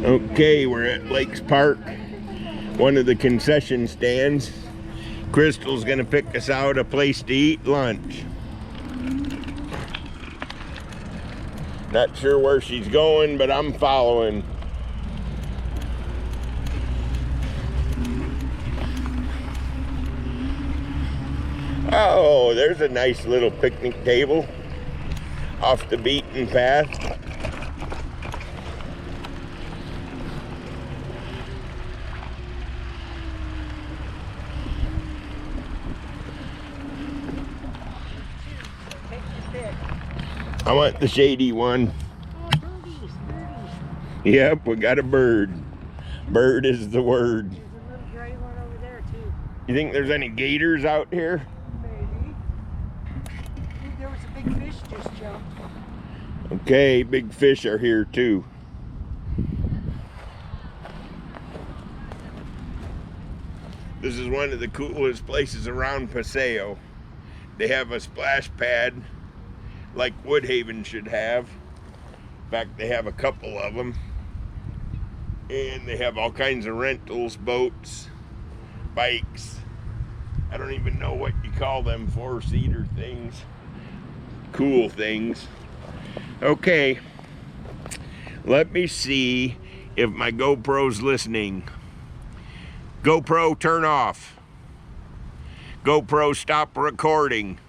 Okay, we're at Lakes Park, one of the concession stands. Crystal's gonna pick us out a place to eat lunch. Not sure where she's going, but I'm following. Oh, there's a nice little picnic table off the beaten path. I want the shady one. Oh, birdies. Yep, we got a bird. Bird is the word. There's a little gray one over there, too. You think there's any gators out here? Maybe. I think there was a big fish just jumped. Okay, big fish are here too. This is one of the coolest places around Paseo. They have a splash pad like Woodhaven should have. In fact, they have a couple of them. And they have all kinds of rentals, boats, bikes. I don't even know what you call them, four-seater things. Cool things. Okay, let me see if my GoPro's listening. GoPro, turn off. GoPro, stop recording.